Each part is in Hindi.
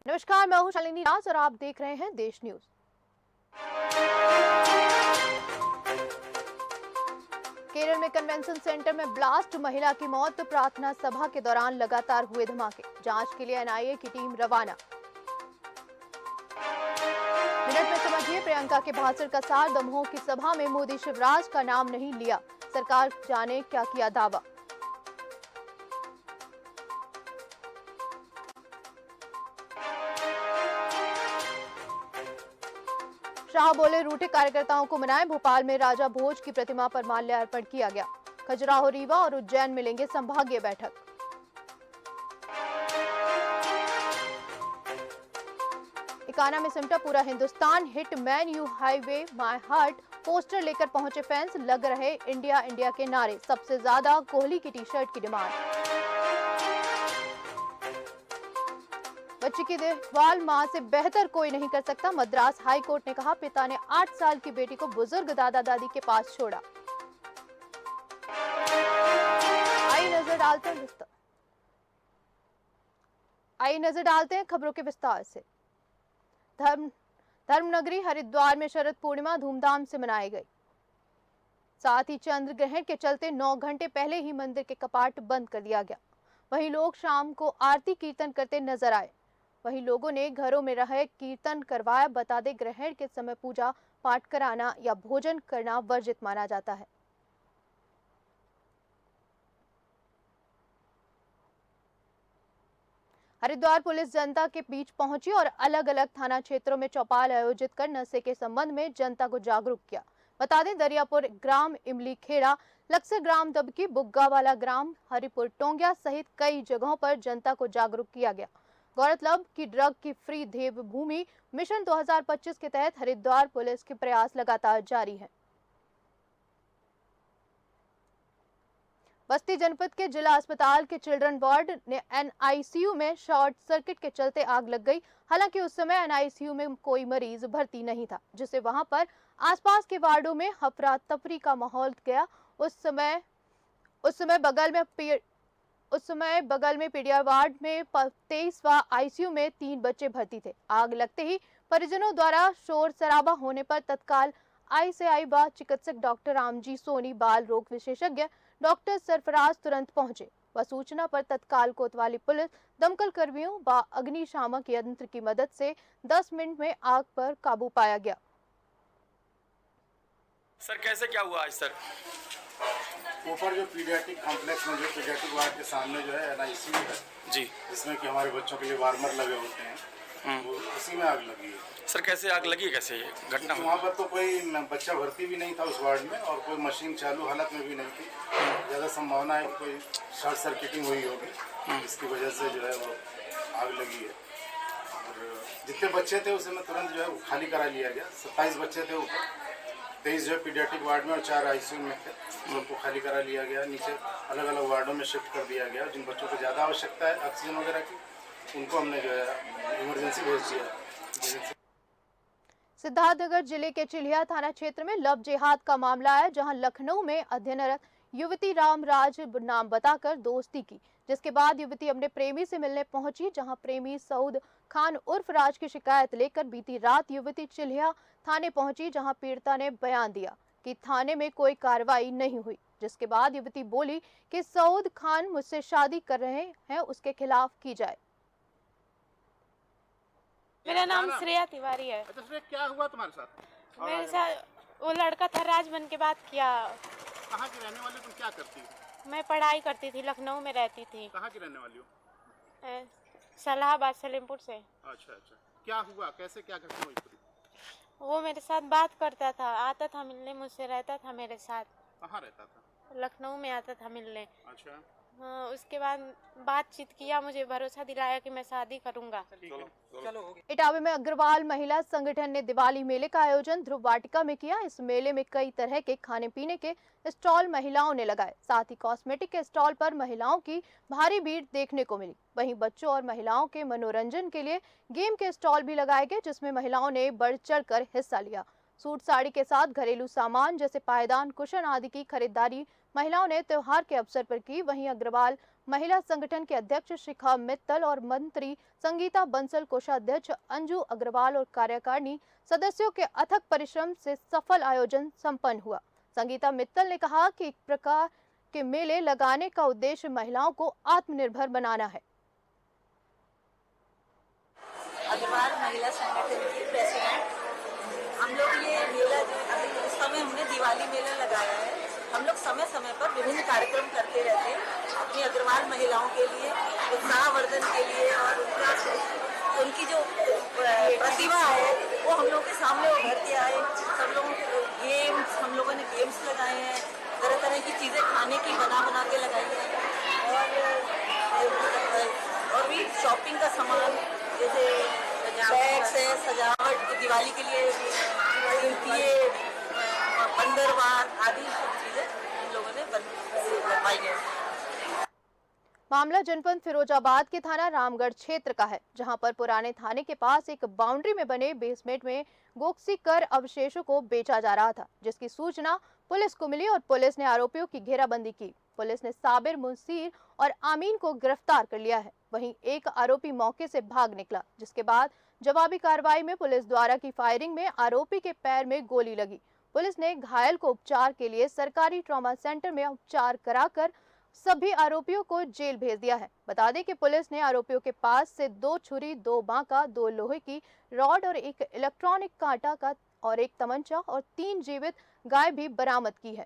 नमस्कार, मैं हूं शालिनी राज और आप देख रहे हैं देश न्यूज। केरल में कन्वेंशन सेंटर में ब्लास्ट, महिला की मौत, प्रार्थना सभा के दौरान लगातार हुए धमाके, जांच के लिए एनआईए की टीम रवाना। मिनट में समझिए प्रियंका के भाषण का सार, दमोह की सभा में मोदी शिवराज का नाम नहीं लिया, सरकार जाने क्या किया दावा। शाह बोले रूठे कार्यकर्ताओं को मनाएं, भोपाल में राजा भोज की प्रतिमा पर माल्यार्पण किया गया। खजुराहो, रीवा और उज्जैन में लेंगे संभागीय बैठक। इकाना में सिमटा पूरा Hindustan, hit man you highway my heart poster लेकर पहुंचे फैंस, लग रहे इंडिया इंडिया के नारे, सबसे ज्यादा कोहली की टी शर्ट की डिमांड। बच्ची की देखभाल मां से बेहतर कोई नहीं कर सकता, मद्रास हाई कोर्ट ने कहा, पिता ने 8 साल की बेटी को बुजुर्ग दादा दादी के पास छोड़ा। आइए नजर डालते हैं खबरों के विस्तार से। धर्मनगरी हरिद्वार में शरद पूर्णिमा धूमधाम से मनाई गई। साथ ही चंद्र ग्रहण के चलते 9 घंटे पहले ही मंदिर के कपाट बंद कर दिया गया। वहीं लोग शाम को आरती कीर्तन करते नजर आए। वहीं लोगों ने घरों में रहे कीर्तन करवाया। बता दें, ग्रहण के समय पूजा पाठ कराना या भोजन करना वर्जित माना जाता है। हरिद्वार पुलिस जनता के बीच पहुंची और अलग अलग थाना क्षेत्रों में चौपाल आयोजित कर नशे के संबंध में जनता को जागरूक किया। बता दें, दरियापुर ग्राम, इमली खेड़ा, लक्सर ग्राम, दबकी, बुग्गावाला ग्राम, हरिपुर टोंगिया सहित कई जगहों पर जनता को जागरूक किया गया। गौरतलब कि ड्रग की फ्री देवभूमि मिशन 2025 के तहत हरिद्वार पुलिस के प्रयास लगातार जारी है। बस्ती जनपद के जिला अस्पताल के चिल्ड्रन वार्ड ने एनआईसीयू में शॉर्ट सर्किट के चलते आग लग गई। हालांकि उस समय एनआईसीयू में कोई मरीज भर्ती नहीं था, जिससे वहां पर आसपास के वार्डों में अफरा तफरी का माहौल गया। उस समय बगल में पीडीआर वार्ड में 23वां आईसीयू में 3 बच्चे भर्ती थे। आग लगते ही परिजनों द्वारा शोर शराबा होने पर तत्काल आईसीआई व चिकित्सक डॉक्टर रामजी सोनी, बाल रोग विशेषज्ञ डॉक्टर सरफराज तुरंत पहुंचे व सूचना पर तत्काल कोतवाली पुलिस, दमकल कर्मियों व अग्निशामक यंत्र की मदद से 10 मिनट में आग पर काबू पाया गया। सर कैसे क्या हुआ आज सर? ऊपर जो पीडियाट्रिक कॉम्प्लेक्स में जो पीडियाट्रिक वार्ड के सामने जो है एनआईसीयू है जी, जिसमें कि हमारे बच्चों के लिए वार्मर लगे होते हैं, वो उसी में आग लगी है। सर कैसे आग लगी, कैसे ये घटना हुई? वहाँ पर तो कोई बच्चा भर्ती भी नहीं था उस वार्ड में और कोई मशीन चालू हालत में भी नहीं थी। ज़्यादा संभावना है कि कोई शॉर्ट सर्किटिंग हुई होगी, इसकी वजह से जो है वो आग लगी है। और जितने बच्चे थे उसे में तुरंत जो है वो खाली करा लिया गया। 27 बच्चे थे ऊपर, 23 जो है पीडियाट्रिक वार्ड में और 4 आईसीयू में थे, सबको खाली करा लिया गया। नीचे अलग अलग वार्डों में शिफ्ट कर दिया गया। जिन बच्चों को ज़्यादा आवश्यकता है ऑक्सीजन वगैरह की, उनको हमने जो है इमरजेंसी भेज दिया। सिद्धार्थनगर जिले के चिल्हिया थाना क्षेत्र में लव जिहाद का मामला है, जहां लखनऊ में अध्ययनरत युवती रामराज नाम बताकर दोस्ती की, जिसके बाद युवती अपने प्रेमी से मिलने पहुंची। जहां प्रेमी सऊद खान उर्फ राज की शिकायत लेकर बीती रात युवती चिल्हिया थाने पहुंची, जहां पीड़िता ने बयान दिया कि थाने में कोई कार्रवाई नहीं हुई। जिसके बाद युवती बोली कि सऊद खान मुझसे शादी कर रहे हैं, उसके खिलाफ की जाए। मेरा नाम श्रेया तिवारी है। अच्छा श्रेया, क्या हुआ तुम्हारे साथ? मेरे साथ वो लड़का था, राज बन के बात किया। कहाँ की रहने वाली, तुम क्या करती हो? मैं पढ़ाई करती थी, लखनऊ में रहती थी। कहाँ की रहने वाली हो? सलाहाबाद, सलेमपुर से। अच्छा अच्छा, क्या हुआ, कैसे क्या घटना हुई पूरी? वो मेरे साथ बात करता था, आता था मिलने मुझसे, रहता था मेरे साथ। कहाँ रहता था? लखनऊ में आता था मिलने। अच्छा। हाँ, उसके बाद बातचीत किया, मुझे भरोसा दिलाया कि मैं शादी करूंगा। चलो। इटावा में अग्रवाल महिला संगठन ने दिवाली मेले का आयोजन ध्रुव वाटिका में किया। इस मेले में कई तरह के खाने पीने के स्टॉल महिलाओं ने लगाए। साथ ही कॉस्मेटिक के स्टॉल पर महिलाओं की भारी भीड़ देखने को मिली। वहीं बच्चों और महिलाओं के मनोरंजन के लिए गेम के स्टॉल भी लगाए गए, जिसमें महिलाओं ने बढ़ चढ़ कर हिस्सा लिया। सूट साड़ी के साथ घरेलू सामान जैसे पायदान, कुशन आदि की खरीदारी महिलाओं ने त्योहार के अवसर पर की। वहीं अग्रवाल महिला संगठन के अध्यक्ष शिखा मित्तल और मंत्री संगीता बंसल, कोषाध्यक्ष अंजू अग्रवाल और कार्यकारिणी सदस्यों के अथक परिश्रम से सफल आयोजन संपन्न हुआ। संगीता मित्तल ने कहा कि इस प्रकार के मेले लगाने का उद्देश्य महिलाओं को आत्मनिर्भर बनाना है। अग्रवाल महिला संगठन की प्रेसिडेंट, हम लोग ये मेला जो अभी इस समय हमने दिवाली मेला लगाया है। हम लोग समय समय पर विभिन्न कार्यक्रम करते रहते हैं अपनी अग्रवाल महिलाओं के लिए, उत्साहवर्धन के लिए, और उनकी जो प्रतिभा है वो हम लोग के सामने उभरती आए। सब लोगों गेम्स, हम लोगों ने गेम्स लगाए हैं, तरह तरह की चीज़ें खाने की बना के लगाई है, और भी शॉपिंग का सामान जैसे बैग्स है, सजावट दिवाली के लिए, दिए, बंदरवार आदि चीजें इन लोगों ने बनवाई है। मामला जनपद फिरोजाबाद के थाना रामगढ़ क्षेत्र का है, जहां पर पुराने थाने के पास एक बाउंड्री में बने बेसमेंट में गोक्सी कर अवशेषों को बेचा जा रहा था, जिसकी सूचना पुलिस को मिली और पुलिस ने आरोपियों की घेराबंदी की। पुलिस ने साबिर, मुंसीर और आमीन को गिरफ्तार कर लिया है। वहीं एक आरोपी मौके से भाग निकला, जिसके बाद जवाबी कार्रवाई में पुलिस द्वारा की फायरिंग में आरोपी के पैर में गोली लगी। पुलिस ने घायल को उपचार के लिए सरकारी ट्रॉमा सेंटर में उपचार कराकर सभी आरोपियों को जेल भेज दिया है। बता दें कि पुलिस ने आरोपियों के पास से 2 छुरी, 2 बांका, 2 लोहे की रॉड और एक इलेक्ट्रॉनिक कांटा का और एक तमंचा और 3 जीवित गाय भी बरामद की है।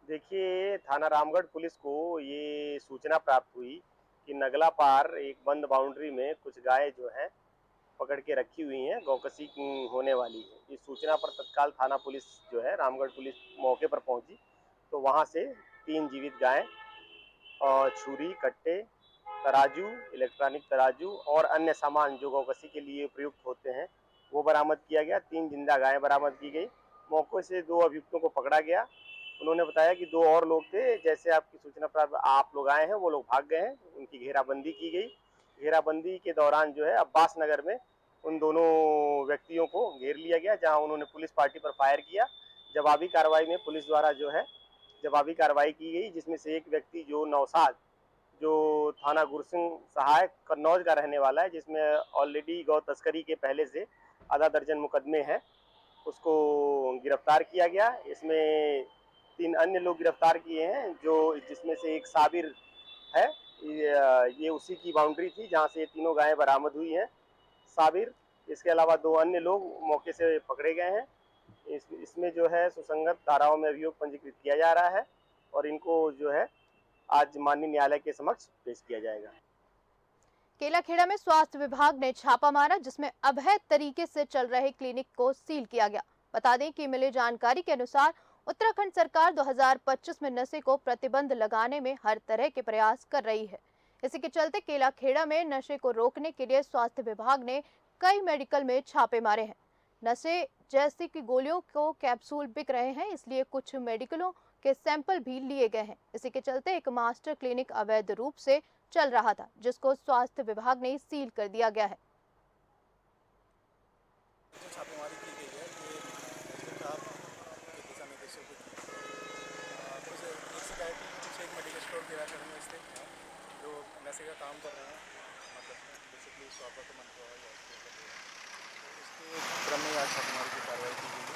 देखिए, थाना रामगढ़ पुलिस को ये सूचना प्राप्त हुई कि नगला पार एक बंद बाउंड्री में कुछ गाय जो है पकड़ के रखी हुई हैं, गौकसी होने वाली है। इस सूचना पर तत्काल थाना पुलिस जो है रामगढ़ पुलिस मौके पर पहुंची, तो वहां से 3 जीवित गाय और छुरी, कट्टे, तराजू, इलेक्ट्रॉनिक तराजू और अन्य सामान जो गौकसी के लिए प्रयुक्त होते हैं वो बरामद किया गया। 3 जिंदा गायें बरामद की गई। मौके से 2 अभियुक्तों को पकड़ा गया। उन्होंने बताया कि 2 और लोग थे, जैसे आपकी सूचना प्राप्त आप लोग आए हैं वो लोग भाग गए हैं। उनकी घेराबंदी की गई। घेराबंदी के दौरान जो है अब्बास नगर में उन दोनों व्यक्तियों को घेर लिया गया, जहां उन्होंने पुलिस पार्टी पर फायर किया। जवाबी कार्रवाई में पुलिस द्वारा जो है जवाबी कार्रवाई की गई, जिसमें से एक व्यक्ति जो नौसाद, जो थाना गुरसिंह सहायक कन्नौज का रहने वाला है, जिसमें ऑलरेडी गौ तस्करी के पहले से आधा दर्जन मुकदमे हैं, उसको गिरफ्तार किया गया। इसमें 3 अन्य लोग गिरफ्तार किए हैं, जो जिसमें से एक साबिर है। ये उसी की बाउंड्री थी जहां से ये तीनों गायें बरामद हुई हैं। साबिर, इसके अलावा 2 अन्य लोग मौके से पकड़े गए हैं। इसमें जो है सुसंगत धाराओं में अभियोग पंजीकृत किया जा रहा है और इनको जो है आज माननीय न्यायालय के समक्ष पेश किया जाएगा। केलाखेड़ा में स्वास्थ्य विभाग ने छापा मारा, जिसमें अवैध तरीके से चल रहे क्लिनिक को सील किया गया। बता दें कि मिली जानकारी के अनुसार उत्तराखंड सरकार 2025 में नशे को प्रतिबंध लगाने में हर तरह के प्रयास कर रही है। इसी के चलते केलाखेड़ा में नशे को रोकने के लिए स्वास्थ्य विभाग ने कई मेडिकल में छापे मारे हैं। नशे जैसी की गोलियों को कैप्सूल बिक रहे हैं, इसलिए कुछ मेडिकलों के सैंपल भी लिए गए हैं। इसी के चलते एक मास्टर क्लिनिक अवैध रूप से चल रहा था, जिसको स्वास्थ्य विभाग ने सील कर दिया गया है। छापेमारी की गई है कि के दिशा निर्देशों को कुछ एक मेडिकल स्टोर केलाखेड़ा में स्थित है जो नशे का काम कर रहे हैं, मतलब बेसिकली स्वास्थ्य के मंत्री इसके क्रम में आज छापेमारी की कार्रवाई की गई है।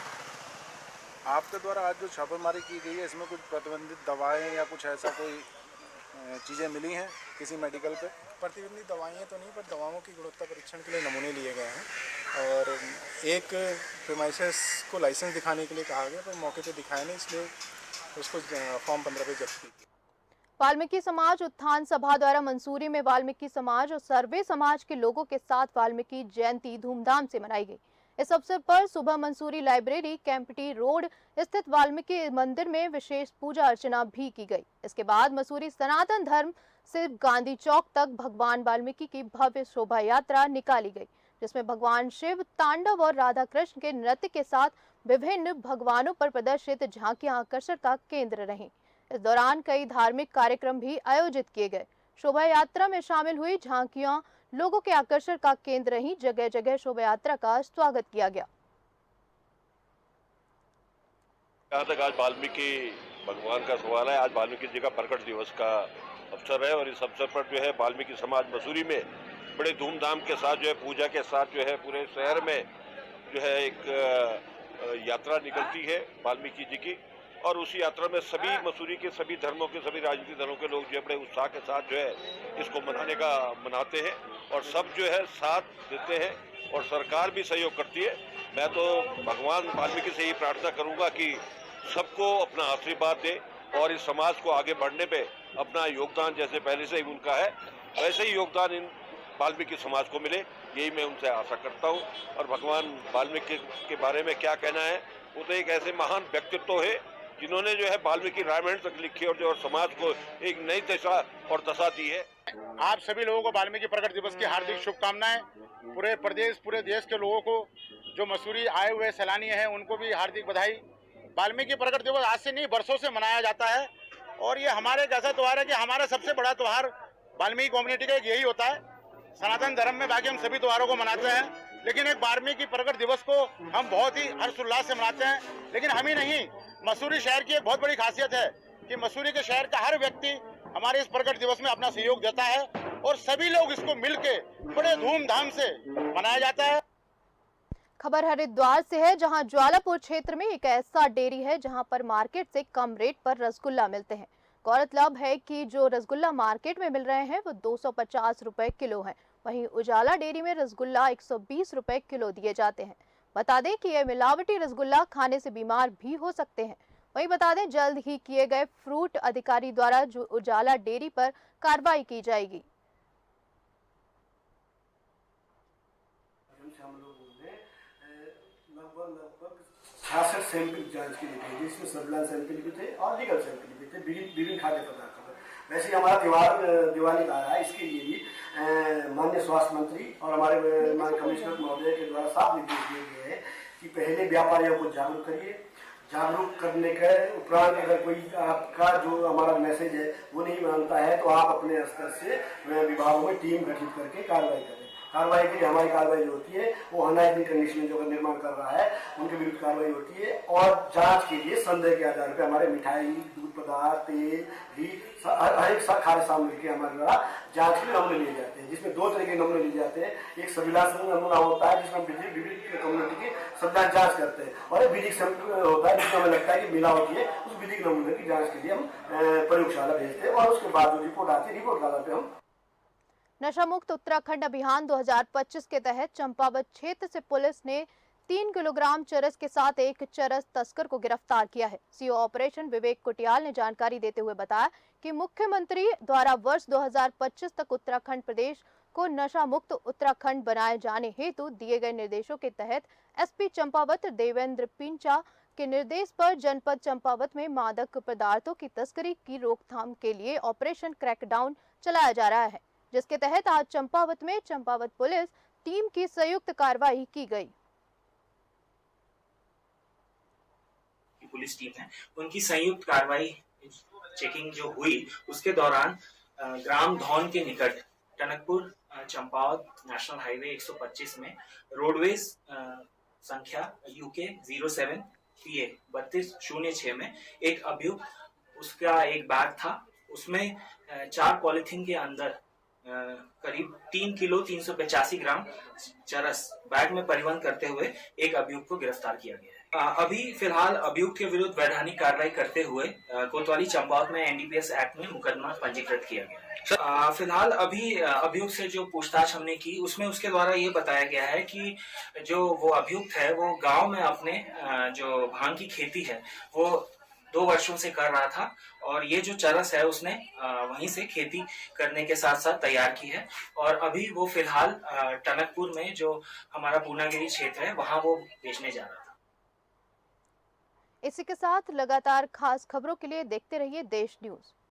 आपके द्वारा आज जो छापेमारी की गई है, इसमें कुछ प्रतिबंधित दवाएं या कुछ ऐसा कोई चीज़ें मिली हैं किसी मेडिकल पे? प्रतिबंधित दवाइयाँ तो नहीं, पर दवाओं की गुणवत्ता परीक्षण के लिए नमूने लिए गए हैं और एक प्रीमाइसेस को लाइसेंस दिखाने के लिए कहा गया, पर मौके पे दिखाया नहीं, इसलिए उसको फॉर्म 15 पे जब्त की। वाल्मीकि समाज उत्थान सभा द्वारा मंसूरी में वाल्मीकि समाज और सर्वे समाज के लोगों के साथ वाल्मीकि जयंती धूमधाम से मनाई गई। इस अवसर पर सुबह मंसूरी लाइब्रेरी कैंपटी रोड स्थित वाल्मीकि मंदिर में विशेष पूजा अर्चना भी की गई। इसके बाद मसूरी सनातन धर्म से गांधी चौक तक भगवान वाल्मीकि की भव्य शोभा यात्रा निकाली गई, जिसमें भगवान शिव तांडव और राधा कृष्ण के नृत्य के साथ विभिन्न भगवानों पर प्रदर्शित झांकियां आकर्षण का केंद्र रहीं। इस दौरान कई धार्मिक कार्यक्रम भी आयोजित किए गए। शोभा यात्रा में शामिल हुई झांकियां लोगों के आकर्षण का केंद्र रहीं। जगह जगह शोभा यात्रा का स्वागत किया गया। जहाँ तक आज वाल्मीकि भगवान का सवाल है। आज वाल्मीकि जी का प्रकट दिवस का अवसर है और इस अवसर पर जो है वाल्मीकि समाज मसूरी में बड़े धूमधाम के साथ जो है पूजा के साथ जो है पूरे शहर में जो है एक यात्रा निकलती है वाल्मीकि जी की, और उसी यात्रा में सभी मसूरी के सभी धर्मों के सभी राजनीतिक दलों के लोग जो है बड़े उत्साह के साथ जो है इसको मनाते हैं और सब जो है साथ देते हैं और सरकार भी सहयोग करती है। मैं तो भगवान वाल्मीकि से ही प्रार्थना करूंगा कि सबको अपना आशीर्वाद दे और इस समाज को आगे बढ़ने पे अपना योगदान जैसे पहले से ही उनका है वैसे ही योगदान इन वाल्मीकि समाज को मिले, यही मैं उनसे आशा करता हूँ। और भगवान वाल्मीकि के बारे में क्या कहना है, वो तो एक ऐसे महान व्यक्तित्व है जिन्होंने जो है वाल्मीकि रामायण तक लिखी और जो समाज को एक नई दिशा और दशा दी है। आप सभी लोगों को वाल्मीकि प्रकट दिवस की हार्दिक शुभकामनाएं। पूरे प्रदेश पूरे देश के लोगों को, जो मसूरी आए हुए सैलानी हैं उनको भी हार्दिक बधाई। वाल्मीकि प्रकट दिवस आज से नहीं वर्षों से मनाया जाता है और ये हमारे एक ऐसा त्यौहार है कि हमारा सबसे बड़ा त्यौहार वाल्मीकि कम्युनिटी का यही होता है। सनातन धर्म में बाकी हम सभी त्योहारों को मनाते हैं, लेकिन एक वाल्मीकि प्रकट दिवस को हम बहुत ही हर्षोल्लास से मनाते हैं। लेकिन हम ही नहीं, मसूरी शहर की एक बहुत बड़ी खासियत है कि मसूरी के शहर का हर व्यक्ति हमारे इस प्रकट दिवस में अपना सहयोग देता है और सभी लोग इसको मिलके बड़े धूमधाम से मनाया जाता है। खबर हरिद्वार से है, जहां ज्वालापुर क्षेत्र में एक ऐसा डेयरी है जहां पर मार्केट से कम रेट पर रसगुल्ला मिलते हैं। गौरतलब है कि जो रसगुल्ला मार्केट में मिल रहे हैं वो 250 रुपए किलो है, वहीं उजाला डेयरी में रसगुल्ला 120 रुपए किलो दिए जाते हैं। बता दें कि यह मिलावटी रसगुल्ला खाने से बीमार भी हो सकते हैं। वहीं बता दें जल्द ही किए गए फ्रूट अधिकारी द्वारा जो उजाला डेयरी पर कार्रवाई की जाएगी। लगभग 66 सैंपल जांच के लिए थे, जिसमें सर्विलांस सैंपल भी थे और लीगल सैंपल भी थे विभिन्न खाद्य पदार्थों पर। वैसे ही हमारा दिवाली आ रहा है, इसके लिए भी माननीय स्वास्थ्य मंत्री और हमारे माननीय कमिश्नर महोदय के द्वारा साफ निर्देश दिए गए हैं कि पहले व्यापारियों को जागरूक करिए। जागरूक करने के उपरांत अगर कोई आपका जो हमारा मैसेज है वो नहीं मानता है तो आप अपने स्तर से विभागों में टीम गठित करके कार्रवाई करें। कार्रवाई के लिए हमारी कार्रवाई जो होती है वो अनहाइजीनिक कंडीशन में जो निर्माण कर रहा है उनके विरुद्ध कार्रवाई होती है और जांच के लिए संदेह के आधार पर हमारे मिठाई, दूध पदार्थ, तेल, घी, हर एक खाद्य सामग्री के हमारे द्वारा जांच के नमूने लिए जाते हैं, जिसमें दो तरह के नमूने लिए जाते हैं। एक सर्विलांस नमूना होता है जिसमें विभिन्न कम्युनिटी की सर्विलांस जांच करते हैं और एक विधिक सैंपल होता है जिसमें हमें लगता है कि मिलावट है, उस विधिक नमूने की जाँच के लिए हम प्रयोगशाला भेजते हैं और उसके बाद जो रिपोर्ट आती है रिपोर्ट के आधार पर हम नशा मुक्त उत्तराखंड अभियान 2025 के तहत चंपावत क्षेत्र से पुलिस ने 3 किलोग्राम चरस के साथ एक चरस तस्कर को गिरफ्तार किया है। सीओ ऑपरेशन विवेक कुटियाल ने जानकारी देते हुए बताया कि मुख्यमंत्री द्वारा वर्ष 2025 तक उत्तराखंड प्रदेश को नशा मुक्त उत्तराखंड बनाए जाने हेतु दिए गए निर्देशों के तहत एसपी चंपावत देवेंद्र पिंचा के निर्देश पर जनपद चंपावत में मादक पदार्थों की तस्करी की रोकथाम के लिए ऑपरेशन क्रैकडाउन चलाया जा रहा है, जिसके तहत आज चंपावत में चंपावत पुलिस टीम की संयुक्त कार्रवाई की गई। पुलिस टीम है उनकी संयुक्त कार्रवाई चेकिंग जो हुई उसके दौरान ग्राम धौन के निकट टनकपुर चंपावत नेशनल हाईवे 125 में रोडवेज संख्या UK 07 PA 3206 में एक अभियुक्त, उसका एक बैग था, उसमें 4 पॉलिथीन के अंदर करीब 3 किलो 385 ग्राम चरस बैग में परिवहन करते हुए एक अभियुक्त को गिरफ्तार किया गया है। अभी फिलहाल अभियुक्त के विरुद्ध वैधानिक कार्रवाई करते हुए कोतवाली चंपावत में NDPS एक्ट में मुकदमा पंजीकृत किया गया है। फिलहाल अभी अभियुक्त से जो पूछताछ हमने की उसमें उसके द्वारा ये बताया गया है कि जो वो अभियुक्त है वो गाँव में अपने जो भांग की खेती है वो 2 वर्षों से कर रहा था और ये जो चरस है उसने वहीं से खेती करने के साथ साथ तैयार की है और अभी वो फिलहाल टनकपुर में जो हमारा पूर्णागिरी क्षेत्र है वहां वो बेचने जा रहा था। इसी के साथ लगातार खास खबरों के लिए देखते रहिए देश न्यूज।